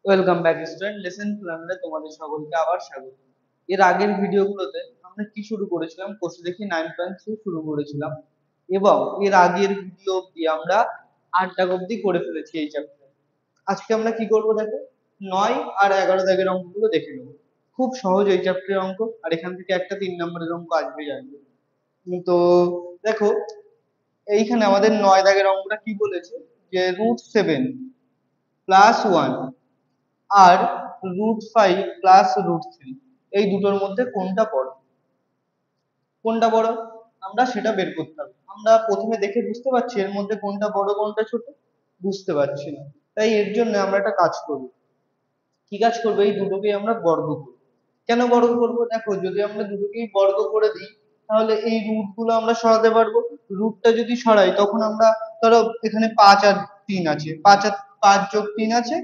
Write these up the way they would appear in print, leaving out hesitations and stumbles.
Welcome back student, lesson প্ল্যানারে তোমাদের সকলকে আবার স্বাগত। এর আগের ভিডিওগুলোতে আমরা কি শুরু করেছিলাম, কোর্স দেখি 9.3 শুরু করেছিলাম এবং এর আগের ভিডিও অবধি আমরা 8 দাগ অবধি করে ফেলেছি এই চ্যাপ্টার। আজকে আমরা কি করব দেখো, 9 আর 11 দাগের অঙ্কগুলো দেখে নেব। খুব সহজ এই চ্যাপ্টারের অঙ্ক, আর এখান থেকে একটা 3 নম্বরের অঙ্ক আসবে জানবে। তো দেখো, এইখানে আমাদের 9 দাগের অঙ্কটা কি বলেছে, যে √7 প্লাস 1 আর √5 প্লাস √3 এই দুটোর মধ্যে কোনটা বড়। কোনটা বড় আমরা সেটা বের করতে হবে। আমরা প্রথমে দেখে বুঝতে পারছি এর মধ্যে কোনটা বড় কোনটা ছোট, বুঝতে পারছি না। তাই এর জন্য আমরা একটা কাজ করব। কি কাজ করবো, এই দুটোকেই আমরা বর্গ করব। কেন বর্গ করব, দেখো যদি আমরা দুটোকেই বর্গ করে দিই তাহলে এই রুট গুলো আমরা সরাতে পারবো। রুটটা যদি সরাই তখন আমরা, ধরো এখানে 5 আর 3 আছে, 5 যোগ 3 আছে,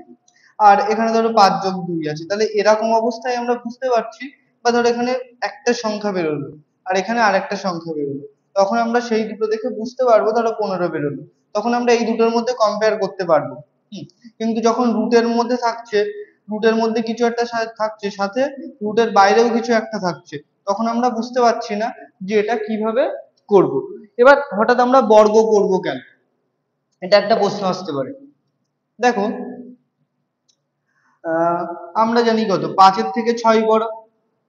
আর এখানে ধরো 5 যোগ 2 আছে, তাহলে এরকম অবস্থায় আমরা বুঝতে পারছি। বা ধরো এখানে একটা সংখ্যা বেরোলো আর এখানে আরেকটা সংখ্যা বেরোলো, তখন আমরা সেই দুটো দেখে বুঝতে পারবো ধরো 15 বেরোলো, তখন আমরা এই দুটোর মধ্যে কম্পেয়ার করতে পারবো। কিন্তু যখন রুটের মধ্যে থাকছে, রুটের মধ্যে কিছু একটা থাকছে, সাথে রুটের বাইরেও কিছু একটা থাকছে, তখন আমরা বুঝতে পারছি না যে এটা কিভাবে করব। এবার হঠাৎ আমরা বর্গ করব কেন, এটা একটা প্রশ্ন আসতে পারে। দেখো, আহ আমরা জানি কত, 5-এর থেকে 6 বড়।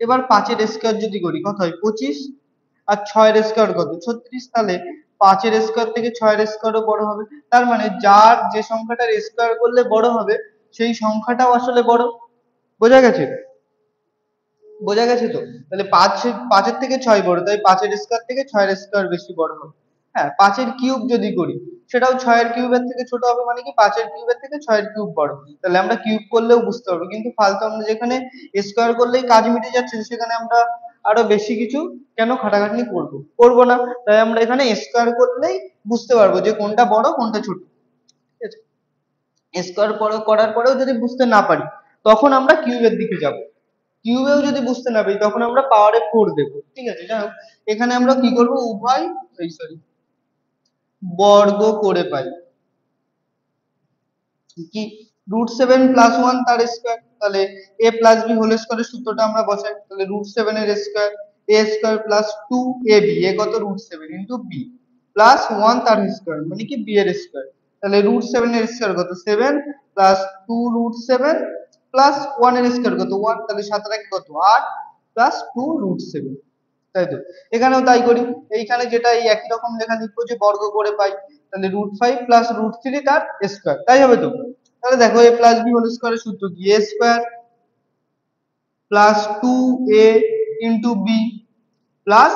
এবার 5-এর স্কয়ার যদি করি কত হয়, 25। আর 6-এর স্কয়ার কত, 36। তাহলে 5-এর স্কয়ার থেকে 6-এর স্কয়ারও বড় হবে। তার মানে যার যে সংখ্যাটার স্কয়ার করলে বড় হবে সেই সংখ্যাটাও আসলে বড়। বোঝা গেছে? বোঝা গেছে তো? তাহলে 5-এর থেকে 6 বড়, তাই 5-এর স্কয়ার থেকে 6-এর স্কয়ার বেশি বড় হবে। হ্যাঁ, 5-এর কিউব যদি করি সেটাও 6-এর কিউবের থেকে ছোট হবে, মানে কি 5-এর কিউবের থেকে 6-এর কিউব বড়। তাহলে আমরা কিউব করলেও বুঝতে পারবো, কিন্তু ফালতু আমরা যেখানে স্কয়ার করলেই কাজ মিটে যাচ্ছে সেখানে আমরা আরো বেশি কিছু কেন খাটাখাটনি করব, করব না। তাই আমরা এখানে স্কয়ার করলেই বুঝতে পারবো যে কোনটা বড় কোনটা ছোট। ঠিক আছে? স্কয়ার করার পরেও যদি বুঝতে না পারি তখন আমরা কিউবের দিকে যাব। কিউবেও যদি বুঝতে না পারি তখন আমরা পাওয়ারে 4 দেবো। ঠিক আছে, যাই হোক, এখানে আমরা কি করব, উভয় এই সরি বর্গ করে পাই। কি, √7 প্লাস 1 তার স্কয়ার, তাহলে a প্লাস b হোল স্কয়ারের সূত্রটা আমরা বসাই। তাহলে √7 এর square, a square plus 2ab, a কত √7 ইন্টু b প্লাস 1 তার স্কয়ার, মানে কি b এর স্কয়ার। তাহলে √7 এর স্কয়ার কত, 7 প্লাস 2√7 প্লাস 1 এর স্কয়ার কত, 1। তাহলে 7 আর 1 কত, 8 প্লাস 2√7। তাই তো, এখানেও তাই করি। এইখানে যেটা এই একই রকম লেখা লিখবো যে বর্গ করে পাই। তাহলে √5 প্লাস √3 তার স্কয়ার, তাই হবে তো? তাহলে দেখো a প্লাস b হোল স্কয়ারের সূত্র কি, a square plus 2a into b plus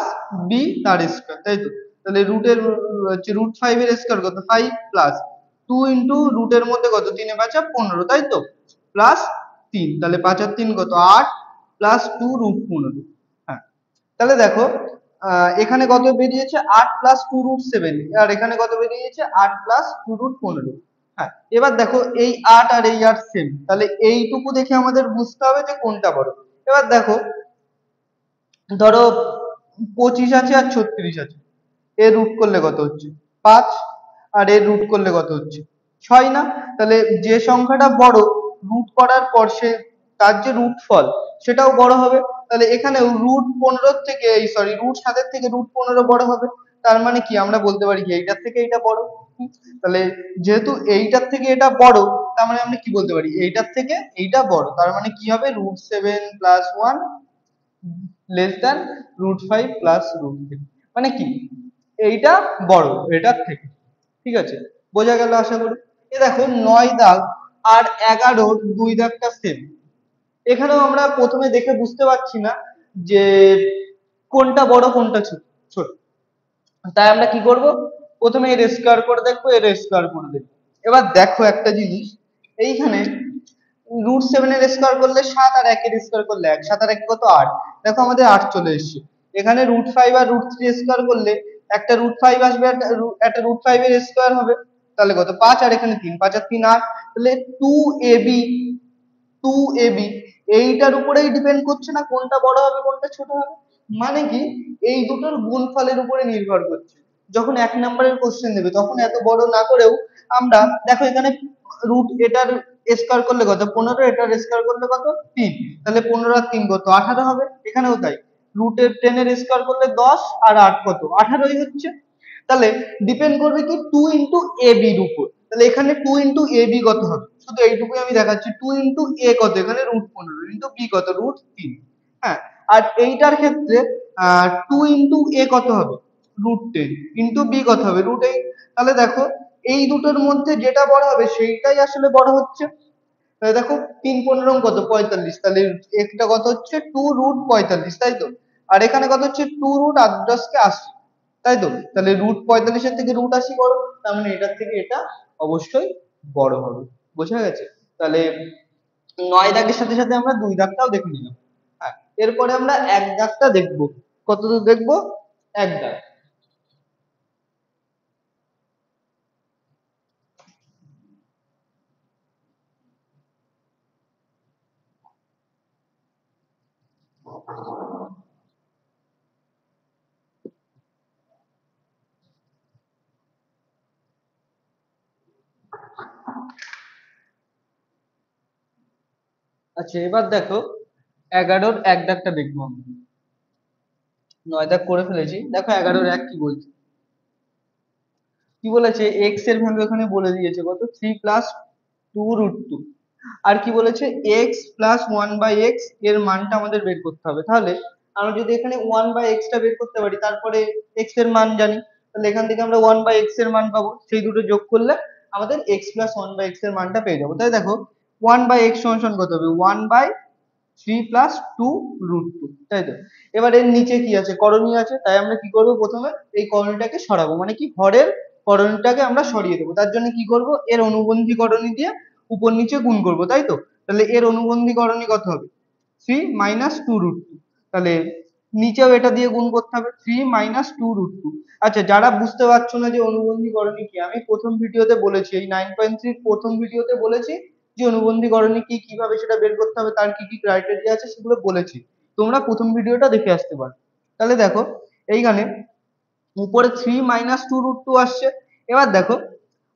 b তার স্কয়ার, তাই তো? তাহলে রুটের হচ্ছে √5 এর স্কয়ার কত, 5 প্লাস 2 ইন্টু রুটের মধ্যে কত, 3 এ 5 15, তাই তো? প্লাস 3, তাহলে 5 আর 3 কত, 8 প্লাস 2 √15। হ্যাঁ, তাহলে দেখো, এখানে কত বেরিয়েছে, 8 প্লাস 2√7, আর এখানে কত বেরিয়েছে, 8 প্লাস 2√15। হ্যাঁ, এবার দেখো এই 8 আর এই 8 সেম, তাহলে এইটুকু দেখে আমাদের বুঝতে হবে যে কোনটা বড়। এবার দেখো, ধরো 25 আছে আর 36 আছে, এর রুট করলে কত হচ্ছে, 5। আর এর রুট করলে কত হচ্ছে, 6 না? তাহলে যে সংখ্যাটা বড় রুট করার পর সে, তার যে রুট ফল সেটাও বড় হবে। তাহলে এখানে √15 থেকে এই সরি √7 থেকে √15 বড় হবে। তার মানে কি আমরা বলতে পারি কি এইটার থেকে এইটা বড়। তাহলে যেহেতু এইটার থেকে এটা বড়, তার মানে আমরা কি বলতে পারি, এইটার থেকে এইটা বড়। তার মানে কি হবে, √7 প্লাস 1 লেস দ্যান √5 প্লাস √3, মানে কি এইটা বড় এটার থেকে। ঠিক আছে, বোঝা গেল আশা করি। এ দেখো 9 দাগ আর 11 দুই দাগটা সেম। এখানেও আমরা প্রথমে দেখে বুঝতে পারছি না যে কোনটা বড় কোনটা ছোট ছোট। তাই আমরা কি করব, প্রথমে এর স্কয়ার করে দেখবো, এর স্কয়ার করে দেখবো। এবার দেখো একটা জিনিস, এইখানে √7 এর স্কয়ার করলে 7, আর 1 এর স্কয়ার করলে 1, 7 আর 1 কত, 8। দেখো আমাদের 8 চলে এসেছে। এখানে √5 আর √3 স্কয়ার করলে একটা √5 আসবে, একটা √5 এর স্কয়ার হবে, তাহলে কত, 5। আর এখানে 3, 5 আর 3 8। তাহলে 2ab, 2ab এইটার উপরেই ডিপেন্ড করছে না কোনটা বড় হবে কোনটা ছোট হবে। মানে কি এই দুটোর গুণফলের উপরে নির্ভর করছে। যখন 1 নম্বরের কোশ্চেন দেবে তখন এত বড় না করেও আমরা, দেখো এখানে রুট এটার স্কোয়ার করলে কত 15, এটার স্কোয়ার করলে কত 3, তাহলে 15 আর 3 কত 18 হবে, এখানেও তাই রুটের 10 এর স্কোয়ার করলে 10 আর 8 কত 18ই হচ্ছে। তাহলে ডিপেন্ড করবে কি 2 ইন্টু এ বির উপর, তাহলে এখানে 2 ইন্টু এ বি কত হবে, শুধু এইটুকুই আমি দেখাচ্ছি 2 ইন্টু এ কত, এখানে √15 ইন্টু বি কত √3। হ্যাঁ, আর এইটার ক্ষেত্রে 2 ইন্টু এ কত হবে √10 ইন্টু বি কত হবে √8। তাহলে দেখো এই দুটোর মধ্যে যেটা বড় হবে সেইটাই আসলে বড় হচ্ছে। তাহলে দেখো 3 × 15 কত 45, তাহলে একটা কত হচ্ছে 2√45, তাই তো, আর এখানে কত হচ্ছে 2√8×10 = 80, তাই তো, তাহলে √45 এর থেকে √80 বড়, তার মানে এটার থেকে এটা অবশ্যই বড় হবে। বোঝা গেছে? তাহলে 9 দাগের সাথে সাথে আমরা 2 দাগটাও দেখে নিলাম। হ্যাঁ, এরপরে আমরা 1 দাগটা দেখবো। কত দূর দেখবো? 1 দাগ। আচ্ছা, এবার দেখো 11-র 1 দাগটা দেখবো আমরা। 9 দাগ করে ফেলেছি, দেখো 11-র 1 কি বলছে। কি বলেছে x এর ভ্যালু এখানে বলে দিয়েছে কত 3 প্লাস 2√2, আর কি বলেছে x প্লাস 1/x এর মানটা আমাদের বের করতে হবে। তাহলে আমরা যদি এখানে 1/x টা বের করতে পারি, তারপরে x এর মান জানি, তাহলে এখান থেকে আমরা 1/x এর মান পাবো, সেই দুটো যোগ করলে আমাদের x প্লাস 1/x এর মানটা পেয়ে যাবো। তাই দেখো 1/x সমান সমান কত হবে 1/3 প্লাস 2√2, তাই তো। এবার এর নিচে কি আছে করণীয় আছে, তাই আমরা কি করব প্রথমে এই করণীটাকে সরাবো, মানে কি হরের করণীটাকে আমরা সরিয়ে দেবো। তার জন্য কি করব এর অনুবন্ধী করণী দিয়ে উপর নিচে গুণ করব, তাই তো। তাহলে এর অনুবন্ধী করণী কত হবে 3 মাইনাস 2√2, তাহলে নিচেও এটা দিয়ে গুণ করতে হবে 3 মাইনাস 2√2। আচ্ছা, যারা বুঝতে পারছো না যে অনুবন্ধী করণী কি, আমি প্রথম ভিডিওতে বলেছি, এই 9.3 প্রথম ভিডিওতে বলেছি যে অনুবন্ধী করণী কি, কিভাবে সেটা বের করতে হবে, তার কি কি ক্রাইটেরিয়া আছে সেগুলো বলেছি, তোমরা প্রথম ভিডিওটা দেখে আসতে পারো। তাহলে দেখো এইখানে উপরে 3 মাইনাস 2√2 আসছে। এবার দেখো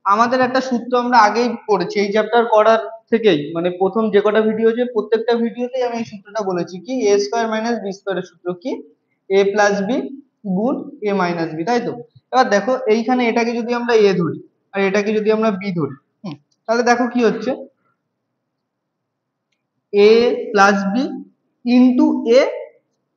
আমাদের একটা সূত্র আমরা আগেই পড়েছি এই চ্যাপ্টার করার থেকেই, মানে প্রথম যে কটা ভিডিও আছে প্রত্যেকটা ভিডিওতেই আমি এই সূত্রটা বলেছি, কি a স্কয়ার মাইনাস বি স্কয়ারের সূত্র কি a প্লাস বি গুণ a মাইনাস বি, তাই তো। এবার দেখো এইখানে এটাকে যদি আমরা a ধরি আর এটাকে যদি আমরা b ধরি, তাহলে দেখো কি হচ্ছে a plus B into a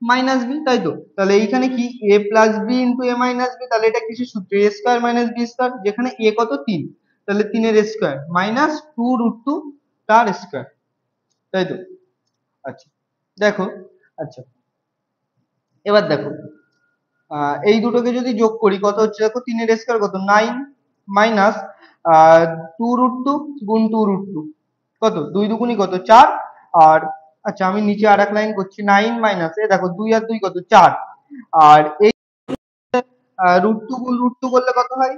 minus B, তাই তো। তাহলে এইখানে কি a plus B into A minus B, তাহলে এটা কিসের সূত্র a square minus B square, যেখানে a কত 3, তাহলে 3 এর স্কয়ার মাইনাস 2√2 তার স্কয়ার, তাই তো। আচ্ছা দেখো, আচ্ছা এবার দেখো এই দুটোকে যদি যোগ করি কত হচ্ছে দেখো 3 এর স্কয়ার কত 9 মাইনাস 2√2 গুণ 2√2 কত 2 দুগুণই কত 4, আর আচ্ছা আমি নিচে আর এক লাইন করছি 9 মাইনাস এ দেখো 2 আর 2 কত 4, আর এই √2 গুণ √2 করলে কত হয়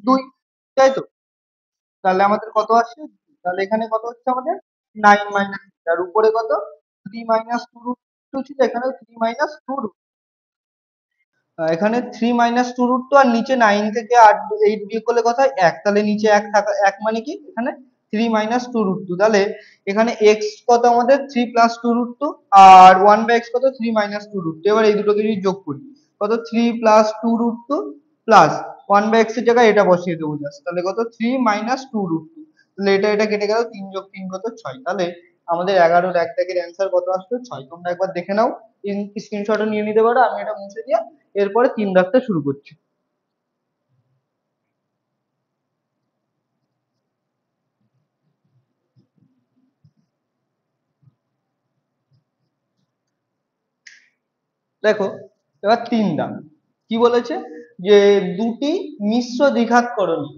2, তাই তো। তাহলে আমাদের কত আসছে, তাহলে এখানে কত হচ্ছে আমাদের 9 মাইনাস, আর উপরে কত 3 মাইনাস 2√2 ছিল, এখানে 3 মাইনাস 2, এখানে 3 মাইনাস 2√2 আর নিচে 9 থেকে 8 8 বিয়োগ করলে কত হয় 1, তাহলে নিচে 1 থাকা 1 মানে কি এখানে 3 মাইনাস 2√2, তাহলে এখানে x কত আমাদের 3 প্লাস 2√2 আর 1/x কত 3 মাইনাস 2√2। এবার এই দুটোকে যদি যোগ করি কত 3 প্লাস 2√2 প্লাস 1/x এর জায়গায় এটা বসিয়ে দেবো জাস্ট, তাহলে কত 3 মাইনাস 2√2, তাহলে এটা কেটে গেল 3 যোগ 3 কত 6, তাহলে আমাদের 11-র 1 দাগের অ্যান্সার কত আসলো 6। তোমরা একবার দেখে নাও, স্ক্রিনশটও নিয়ে নিতে পারো, আমি এটা মুছে দিয়ে এরপরে 3 দাগটা শুরু করছি। দেখো এবার 3 দাগ কি বলেছে, যে দুটি মিশ্র দ্বিঘাত করণী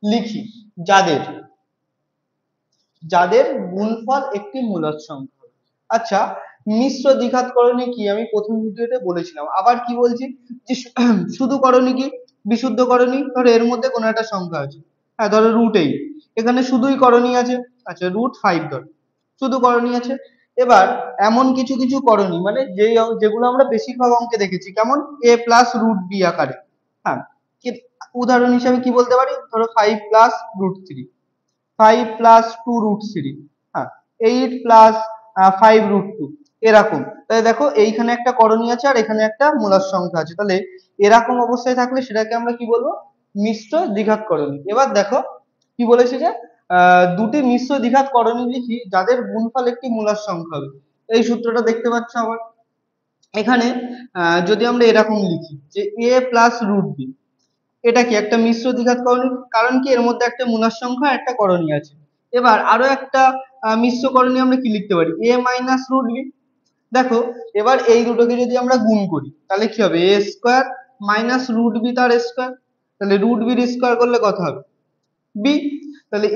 লিখি যাদের যাদের গুণফল একটি মূলদ সংখ্যা। আচ্ছা, মিশ্র দ্বিঘাত করণী কি আমি প্রথম ভিডিওতে বলেছিলাম, আবার কি বলছি যে শুধু করণী কি বিশুদ্ধ করণী, ধরো এর মধ্যে কোনো একটা সংখ্যা আছে, হ্যাঁ ধরো √8, এখানে শুধুই করণী আছে, আচ্ছা √5 ধর শুধু করণী আছে। এবার এমন কিছু কিছু করণী মানে যেগুলো আমরা বেশিরভাগ অঙ্কে দেখেছি, কেমন a প্লাস √b আকারে, হ্যাঁ উদাহরণ হিসেবে কি বলতে পারি ধরো 5 প্লাস √3, 5 প্লাস 2 রুট 3, হ্যাঁ 8 প্লাস 5 রুট 2, এরকম। তাহলে দেখো এইখানে একটা করণীয় আছে আর এখানে একটা মূলার সংখ্যা আছে, তাহলে এরকম অবস্থায় থাকলে সেটাকে আমরা কি বলবো, মিশ্র দ্বিঘাত করণী। এবার দেখো কি বলেছে যে দুটি মিশ্র দ্বিঘাত করণী লিখি যাদের গুণফল একটি মূলার সংখ্যা হবে। এই সূত্রটা দেখতে পাচ্ছ আবার এখানে, যদি আমরা এরকম লিখি যে a প্লাস রুট বি, এটা কি একটা মিশ্র দ্বিঘাত করণী, কারণ কি এর মধ্যে একটা মূলার সংখ্যা একটা করণী আছে। এবার আরো একটা মিশ্র করণী আমরা কি লিখতে পারি, a মাইনাস রুট বি। দেখো এবার এই দুটোকে যদি আমরা গুণ করি তাহলে কি হবে, a square minus root B তার স্কোয়ার, তাহলে রুট বির স্কোয়ার করলে কত হবে, বি। তাহলে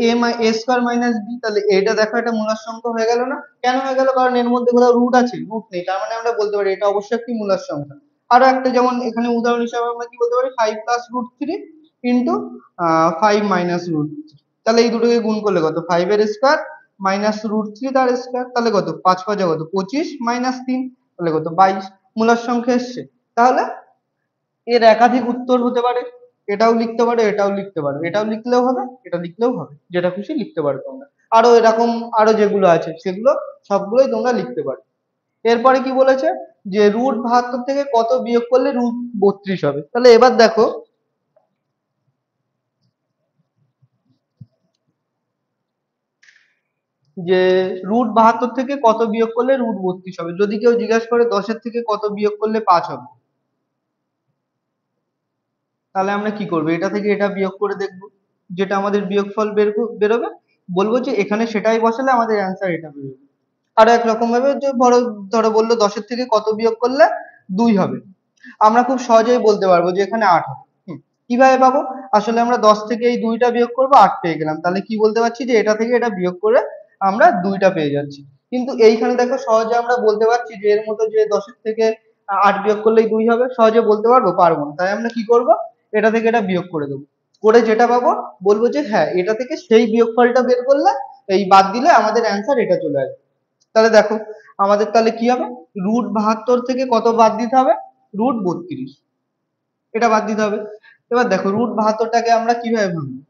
এ স্কোয়ার মাইনাস বি, তাহলে এটা দেখো এটা মূলার সংখ্যা হয়ে গেল না, কেন হয়ে গেল, কারণ এর মধ্যে কোথাও রুট আছে, রুট নেই, তার মানে আমরা বলতে পারি এটা অবশ্যই একটি মূলার সংখ্যা। আরো একটা যেমন এখানে উদাহরণ হিসাবে আমরা কি বলতে পারি, 5 plus root 3 into 5 minus root 3, তাহলে এই দুটোকে গুণ করলে কত, 5 এর স্কোয়ার মাইনাস রুট 3 তার স্কোয়ার, তাহলে কত, 5 5 কত 25 মাইনাস 3, তাহলে কত 22 মূলার সংখ্যা এসছে। তাহলে এর একাধিক উত্তর হতে পারে, এটাও লিখতে পারো এটাও লিখতে পারো, এটাও লিখলেও হবে এটা লিখলেও হবে, যেটা খুশি লিখতে পারো তোমরা। আরো এরকম আরো যেগুলো আছে সেগুলো সবগুলোই তোমরা লিখতে পারো। এরপরে কি বলেছে যে রুট 72 থেকে কত বিয়োগ করলে রুট 32 হবে। তাহলে এবার দেখো যে রুট 72 থেকে কত বিয়োগ করলে রুট 32 হবে, যদি কেউ জিজ্ঞাসা করে 10-এর থেকে কত বিয়োগ করলে 5 হবে, তাহলে আমরা কি করবো, এটা থেকে এটা বিয়োগ করে দেখবো, যেটা আমাদের বিয়োগফল বেরোবে বলবো যে এখানে সেটাই বসালে আমাদের অ্যান্সার এটা বেরোবে। আর এক রকম ভাবে যে ধরো ধরো বললো 10-এর থেকে কত বিয়োগ করলে 2 হবে, আমরা খুব সহজেই বলতে পারবো যে এখানে 8 হবে। কিভাবে পাবো, আসলে আমরা 10 থেকে এই 2টা বিয়োগ করবো 8 পেয়ে গেলাম, তাহলে কি বলতে পারছি যে এটা থেকে এটা বিয়োগ করে আমরা 2টা পেয়ে যাচ্ছি। কিন্তু এইখানে দেখো সহজে আমরা বলতে পারছি যে এর মতো যে 10-এর থেকে 8 বিয়োগ করলেই 2 হবে, সহজে বলতে পারবো, পারবো না, তাই আমরা কি করব, এটা থেকে এটা বিয়োগ করে দেবো, করে যেটা পাবো বলবো যে হ্যাঁ এটা থেকে সেই বিয়োগফলটা বের করলে এই বাদ দিলে আমাদের অ্যান্সার এটা চলে আসবে। তাহলে দেখো আমাদের তাহলে কি হবে, রুট 72 থেকে কত বাদ দিতে হবে, রুট 32, এটা বাদ দিতে হবে। এবার দেখো রুট 72টাকে আমরা কিভাবে ভাঙবো,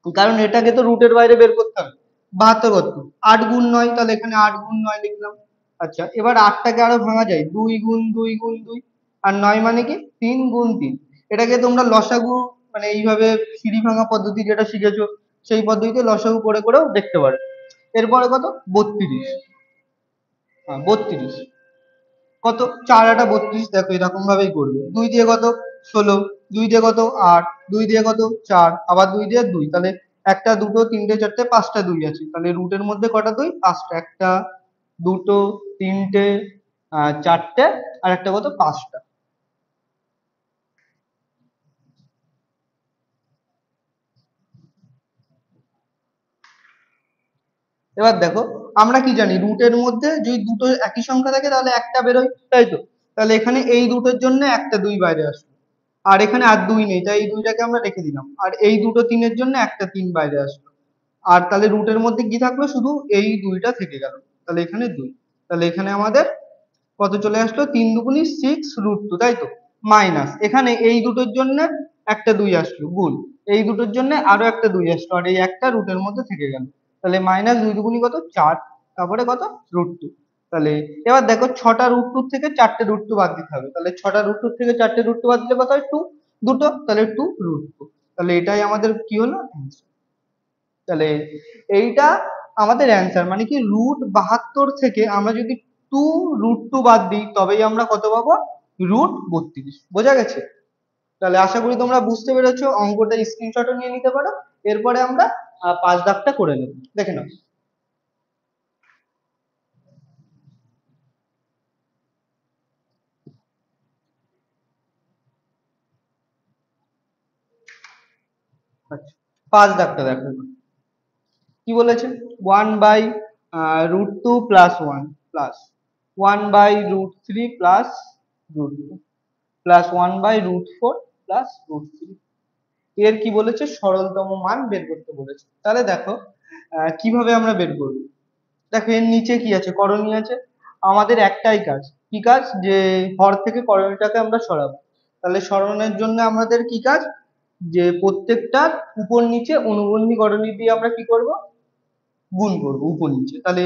কারণ এটাকে তো রুটের বাইরে বের করতে হবে। 72 কত, 8 গুণ 9, তাহলে এখানে 8 গুণ 9 লিখলাম। আচ্ছা এবার 8টাকে আরো ভাঙা যায়, 2 গুণ 2 গুণ 2, আর 9 মানে কি 3 গুণ 3। এটাকে তোমরা লসাগু মানে এইভাবে সিঁড়ি ভাঙা পদ্ধতি যেটা শিখেছো সেই পদ্ধতিতে লসাগু করে করেও দেখতে পারো। এরপরে কত, 32, হ্যাঁ 32 কত, 4 8 32, দেখো এরকম ভাবেই করবে। 2 দিয়ে কত, 16, 2 দিয়ে কত 8, 2 দিয়ে কত 4, আবার 2 দিয়ে 2, তাহলে একটা দুটো তিনটে চারটে পাঁচটা 2 আছে, তাহলে রুটের মধ্যে কটা 2, পাঁচটা, একটা দুটো তিনটে চারটে আর একটা কত, পাঁচটা। এবার দেখো আমরা কি জানি, রুটের মধ্যে যদি দুটো একই সংখ্যা থাকে তাহলে একটা বেরোয়, তাই তো, তাহলে এখানে এই দুটোর জন্য একটা 2 বাইরে আসলো, আর এখানে আর 2 নেই তাই এই 2টাকে আমরা রেখে দিলাম, আর এই দুটো 3-এর জন্য একটা 3 বাইরে আসলো, আর তাহলে রুটের মধ্যে কি থাকলো, শুধু এই 2টা থেকে গেল, তাহলে এখানে 2, তাহলে এখানে আমাদের কত চলে আসলো, 3 দুগুণী 6 রুট 2, তাই তো, মাইনাস এখানে এই দুটোর জন্য একটা 2 আসলো গুণ, এই দুটোর জন্য আরো একটা 2 আসলো, আর এই একটা রুটের মধ্যে থেকে গেল, তাহলে মাইনাস 2 দুগুণী কত 4, তারপরে কত রুট 2। তাহলে এবার দেখো 6টা রুট 2 থেকে 4টে রুট 2 বাদ দিতে হবে, তাহলে 6টা রুট 2 থেকে 4টে রুট 2 বাদ দিলে কত হয় 2, দুটো, তাহলে 2 রুট 2, তাহলে এটাই আমাদের কি হলো answer। তাহলে এইটা আমাদের অ্যান্সার, মানে কি রুট 72 থেকে আমরা যদি 2 রুট 2 বাদ দিই তবেই আমরা কত পাবো, রুট 32। বোঝা গেছে? তাহলে আশা করি তোমরা বুঝতে পেরেছো, অঙ্কটা স্ক্রিনশটও নিয়ে নিতে পারো। এরপরে আমরা 5 দাগটা করে নেব, দেখে নাও। আচ্ছা 5 দাগটা দেখো এবার। কি বলেছে, 1/√2 plus 1 plus 1/√3 plus √2 plus 1/√4 plus √3, এর কি বলেছে, সরলতম মান বের করতে বলেছে। তাহলে দেখো কিভাবে আমরা বের করব, দেখো এর নিচে কি আছে, করণীয় আছে, আমাদের একটাই কাজ, কি কাজ, যে হর থেকে করণীয়টাকে আমরা সরাবো। তাহলে সরানোর জন্য আমাদের কি কাজ, যে প্রত্যেকটার উপর নিচে অনুবন্ধী করণী দিয়ে আমরা কি করব, গুণ করব উপর নিচে। তাহলে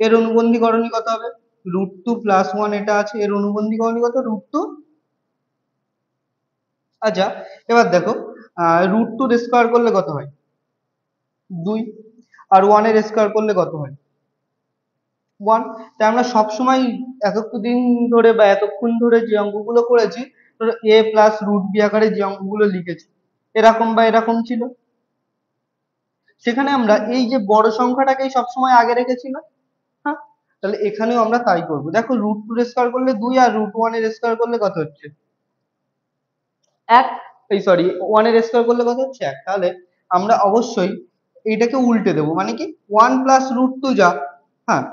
এর অনুবন্ধী করণী কত হবে, √2 + 1 এটা আছে, এর অনুবন্ধী করণী কত, √2। আচ্ছা, এবার দেখো √2 এর স্কয়ার করলে কত হয়, 2, আর 1 এর স্কয়ার করলে কত হয়, 1। তাই আমরা সবসময় এতদিন ধরে বা এতক্ষণ ধরে যে অঙ্কগুলো করেছি, ধরো a প্লাস √b আকারে যে অঙ্কগুলো লিখেছি, এরকম বা এরকম ছিল, সেখানে আমরা এই যে বড় সংখ্যাটাকেই সবসময় আগে রেখেছিলাম। হ্যাঁ, তাহলে এখানেও আমরা তাই করব। দেখো √2 এর স্কয়ার করলে 2, আর √1 এর স্কয়ার করলে কত হচ্ছে, 1। এই সরি, 1 এর স্কয়ার করলে কত হচ্ছে, 1। তাহলে আমরা অবশ্যই এইটাকে উল্টে দেবো, মানে কি 1 প্লাস √2 যা, হ্যাঁ,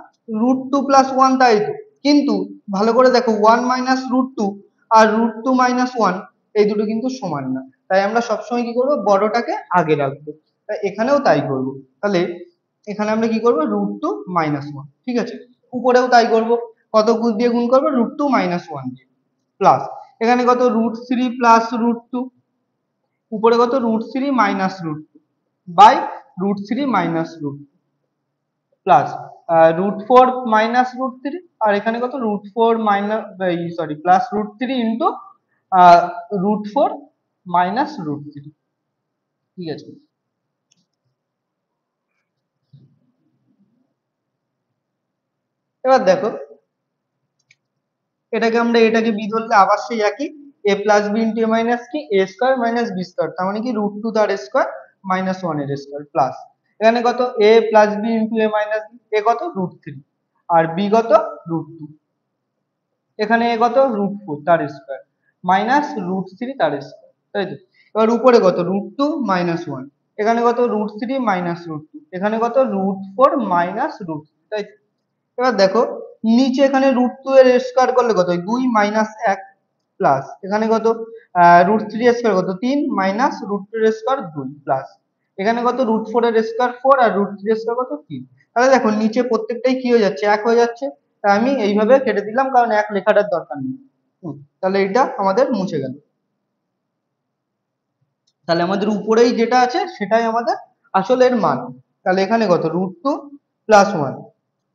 √2 প্লাস 1 তাই তো, কিন্তু ভালো করে দেখো 1 মাইনাস √2 আর √2 মাইনাস 1 এই দুটো কিন্তু সমান না। তাই আমরা সবসময় কি করবো, বড়টাকে আগে রাখবো। তাই এখানেও তাই করব। তাহলে এখানে আমরা কি করবো, √2 মাইনাস 1, ঠিক আছে। উপরেও তাই করব, কত দিয়ে গুণ করবো, √2 মাইনাস 1 দিয়ে, প্লাস এখানে কত, √3 প্লাস √2, উপরে কত, √3 minus √2 by √3 minus √2, plus √4 minus √3, আর এখানে কত, √4 minus, sorry, plus √3 into √4 minus √3, ঠিক আছে। এবার দেখো এটাকে বি ধরলে আবার সেই একই, a plus B into A minus কি, a square minus B square, তার মানে কি √2 তার স্কয়ার মাইনাস 1 এর স্কয়ার, প্লাস এখানে কত, a plus B into A minus B, a কত, √3, আর b কত, √2, এখানে a কত, √4 তার স্কয়ার মাইনাস √3 তার স্কয়ার, তাই তো। এবার উপরে কত, √2 মাইনাস 1, এখানে কত, √3 মাইনাস √2, এখানে কত, √4 মাইনাস √3, তাই তো। এবার দেখো নিচে এখানে √2 এর স্কয়ার করলে কত হয়, 2 মাইনাস 1, প্লাস এখানে কত, √3 এর স্কয়ার কত, 3 মাইনাস √2 এর স্কয়ার 2, প্লাস এখানে কত, √4 এর স্কয়ার 4, আর √3 এর স্কয়ার কত, 3। তাহলে দেখো নিচে প্রত্যেকটাই কি হয়ে যাচ্ছে, 1 হয়ে যাচ্ছে। তাই আমি এইভাবে কেটে দিলাম, কারণ 1 লেখাটার দরকার নেই। তাহলে এটা আমাদের মুছে গেল। তাহলে আমাদের উপরেই যেটা আছে সেটাই আমাদের আসলের মান। তাহলে এখানে কত, √2 প্লাস 1,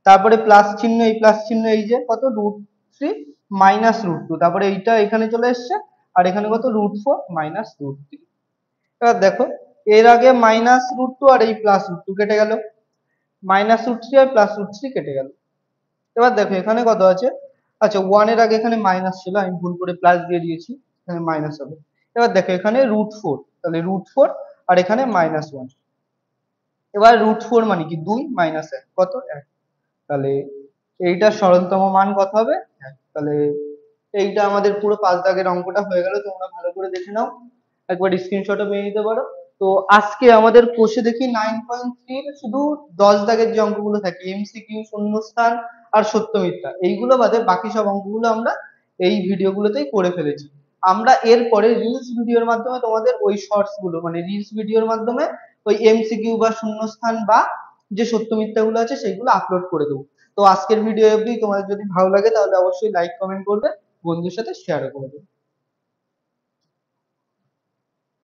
তারপরে প্লাস চিহ্ন, এই প্লাস চিহ্ন, এই যে কত, √3 মাইনাস √2, তারপরে এইটা এখানে চলে এসছে, আর এখানে কত, √4 মাইনাস √3। এবার দেখো এর আগে মাইনাস √2 আর এই প্লাস √2 কেটে গেল, মাইনাস √3 আর প্লাস √3 কেটে গেল। এবার দেখো এখানে কত আছে, আচ্ছা 1 এর আগে এখানে মাইনাস ছিল, আমি ভুল করে প্লাস দিয়ে দিয়েছি, এখানে মাইনাস হবে। এবার দেখো এখানে √4, তাহলে √4 আর এখানে -1, এবার √4 মানে কি 2 মাইনাস 1 কত, 1। তাহলে এইটার সরলতম মান কত হবে, 1। তাহলে এইটা আমাদের পুরো 5 দাগের অঙ্কটা হয়ে গেল, তোমরা ভালো করে দেখে নাও, একবার স্ক্রিনশটও নিয়ে নিতে পারো। তো আজকে আমাদের কোষে দেখি 9.3 এর শুধু 10 দাগের যে অঙ্কগুলো থাকে, এমসিকিউ, শূন্যস্থান আর সত্য মিথ্যা, এইগুলো বাদে বাকি সব অঙ্কগুলো আমরা এই ভিডিওগুলোতেই করে ফেলেছি। আমরা এরপরে রিলস ভিডিওর মাধ্যমে তোমাদের ওই শর্টস গুলো, মানে রিলস ভিডিওর মাধ্যমে ওই এমসিকিউ বা শূন্যস্থান বা যে সত্য মিথ্যা গুলো আছে সেগুলো আপলোড করে দেবো। তো আজকের ভিডিও অবধি, তোমাদের যদি ভালো লাগে তাহলে অবশ্যই লাইক কমেন্ট করবে, বন্ধুর সাথে শেয়ার করে দেবে।